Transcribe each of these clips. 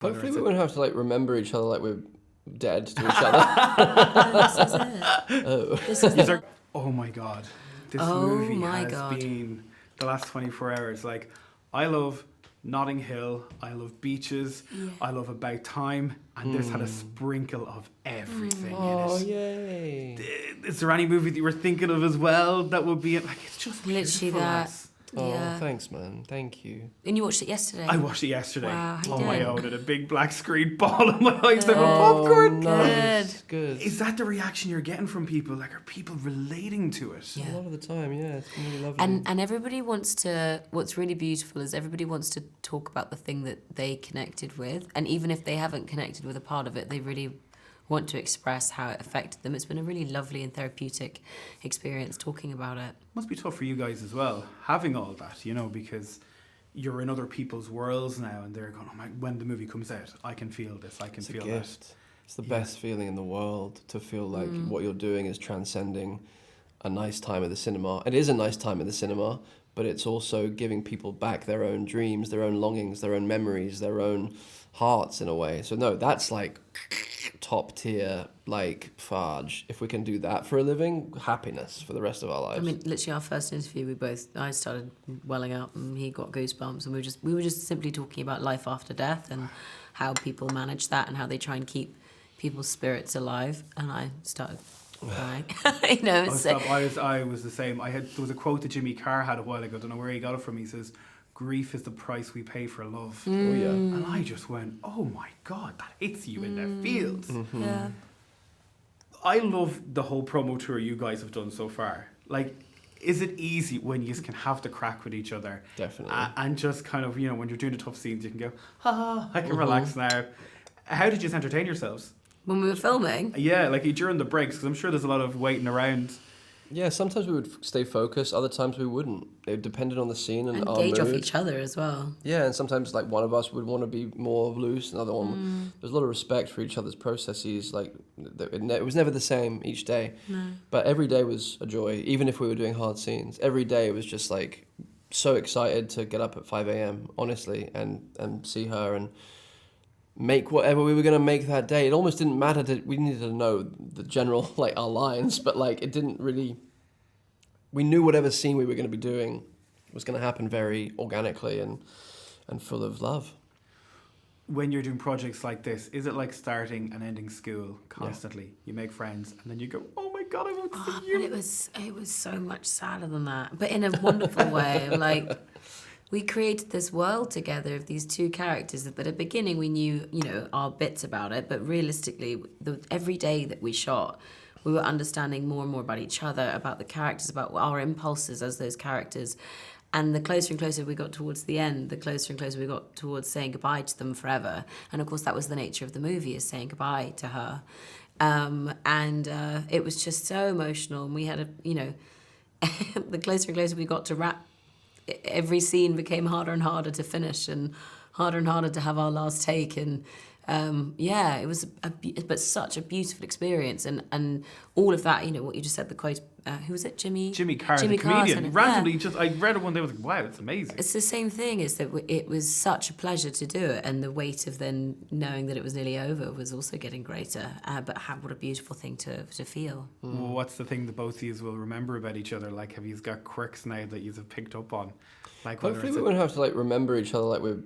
Hopefully we won't have to like remember each other like we're dead to each other. This is it. Oh. This is it. Oh my god, this Oh movie my has God. been the last 24 hours. Like, I love Notting Hill, I love Beaches, I love About Time, and this had a sprinkle of everything Oh, in it. yay. Is there any movie that you were thinking of as well that would be it? Like, it's just Literally beautiful, that. lads. Oh, Yeah. thanks, man. Thank you. And you watched it yesterday? I watched it yesterday Wow, how on you my doing? own in a big black screen, ball in my eyes, like a Oh, popcorn. nice. Good. Is that the reaction you're getting from people? Like, are people relating to it? Yeah. A lot of the time, yeah. It's been really lovely. And everybody wants to, what's really beautiful is everybody wants to talk about the thing that they connected with. And even if they haven't connected with a part of it, they really want to express how it affected them. It's been a really lovely and therapeutic experience talking about it. Must be tough for you guys as well, having all that, you know, because you're in other people's worlds now and they're going, oh my, when the movie comes out, I can feel this, I can It's a feel gift. It's the Yeah. best feeling in the world to feel like what you're doing is transcending a nice time at the cinema. It is a nice time at the cinema, but it's also giving people back their own dreams, their own longings, their own memories, their own hearts in a way. So no, that's like top tier, like fudge. If we can do that for a living, happiness for the rest of our lives. I mean, literally our first interview, I started welling up and he got goosebumps, and we were just simply talking about life after death and how people manage that and how they try and keep people's spirits alive, and I started crying. You know, Oh, it's stop. I was the same. There was a quote that Jimmy Carr had a while ago. I don't know where he got it from. He says, "Grief is the price we pay for love." Oh yeah. And I just went, "Oh my god, that hits you in the feels." yeah. I love the whole promo tour you guys have done so far. Like, is it easy when you can have the crack with each other? Definitely. And just kind of, you know, when you're doing the tough scenes, you can go, I can relax now. How did you entertain yourselves? When we were filming, Yeah, like during the breaks, because I'm sure there's a lot of waiting around. Yeah, sometimes we would stay focused, other times we wouldn't. It depended on the scene and our gauge off mood. each other as well. Yeah, and sometimes like one of us would want to be more loose, another one. There's a lot of respect for each other's processes. Like it was never the same each day, but every day was a joy. Even if we were doing hard scenes, every day was just like so excited to get up at 5 a.m. honestly and see her and make whatever we were going to make that day. It almost didn't matter that we needed to know the general like our lines, but like it didn't really. We knew whatever scene we were going to be doing was going to happen very organically and full of love. When you're doing projects like this, is it like starting and ending school constantly? You make friends and then you go, oh my god, I want to see But you. it was so much sadder than that, but in a wonderful way. Like, we created this world together of these two characters that at the beginning we knew, you know, our bits about it, but realistically, every day that we shot, we were understanding more and more about each other, about the characters, about our impulses as those characters. And the closer and closer we got towards the end, the closer and closer we got towards saying goodbye to them forever. And of course, that was the nature of the movie, is saying goodbye to her. It was just so emotional. And we had the closer and closer we got to wrap, every scene became harder and harder to finish and harder to have our last take. And it was but such a beautiful experience, and all of that, you know, what you just said, the quote, who was it, Jimmy Carr, the Carr said comedian. it, Randomly, yeah. I read it one day, I was like, wow, it's amazing. It's the same thing, is that it was such a pleasure to do it, and the weight of then knowing that it was nearly over was also getting greater, what a beautiful thing to feel. Well, what's the thing that both of you will remember about each other? Like, have you got quirks now that you have picked up on? Like, whether Hopefully it's we won't have to like remember each other like we're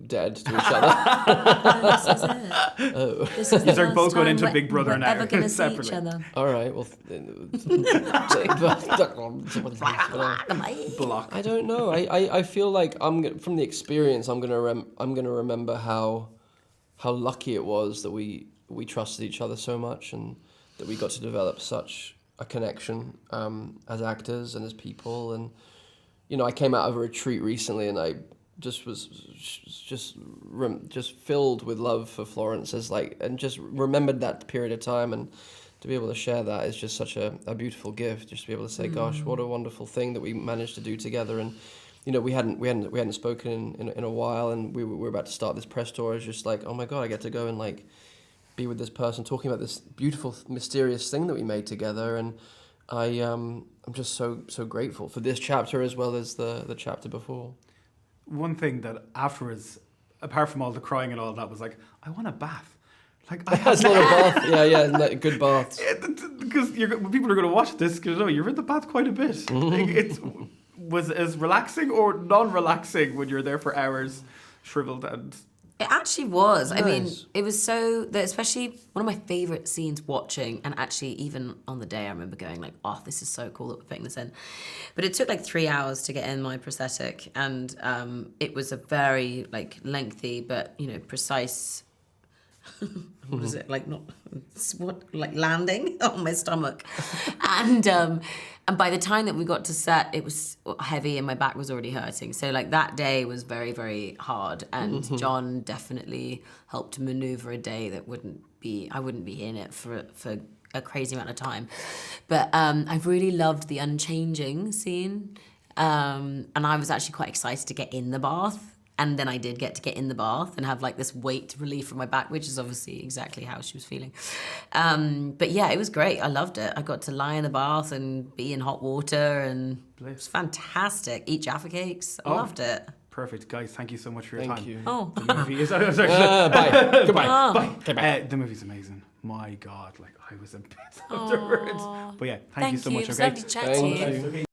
dead to each other. This is it. Oh. This is You the are both first going time into Big Brother we're now, ever going to see each separately. other. All right. Well. block. I don't know. I feel like from the experience I'm gonna remember how lucky it was that we trusted each other so much and that we got to develop such a connection as actors and as people. And you know, I came out of a retreat recently and I just was just filled with love for Florence and just remembered that period of time, and to be able to share that is just such a beautiful gift. Just to be able to say, gosh, what a wonderful thing that we managed to do together. And you know, we hadn't spoken in a while, and we were about to start this press tour. I was just like, oh my god, I get to go and like be with this person talking about this beautiful, mysterious thing that we made together. And I'm just so grateful for this chapter as well as the chapter before. One thing that afterwards, apart from all the crying and all that, was like, I want a bath. Like, I That's have not a bath. Yeah, good baths. because people are going to watch this because you're in the bath quite a bit. Like, it was as relaxing or non-relaxing when you're there for hours, shriveled and. It actually was. Nice. I mean, it was so that, especially one of my favorite scenes watching, and actually even on the day I remember going like, oh, this is so cool that we're putting this in. But it took like 3 hours to get in my prosthetic, and it was a very like lengthy but precise. What is it like? Not what like landing on my stomach, and by the time that we got to set, it was heavy and my back was already hurting. So like that day was very, very hard, and John definitely helped maneuver a day that I wouldn't be in it for a crazy amount of time. But I've really loved the unchanging scene, and I was actually quite excited to get in the bath. And then I did get to get in the bath and have like this weight relief from my back, which is obviously exactly how she was feeling. But yeah, it was great. I loved it. I got to lie in the bath and be in hot water, and it was fantastic. Eat Jaffa cakes. I loved it. Perfect. Guys, thank you so much for your time. Thank you. Oh. The movie is... Bye. Goodbye. Bye. Okay, bye. The movie's amazing. My God, like I was a bit afterwards. But yeah, thank you so much. It was Okay. lovely to chat to you. Thank you.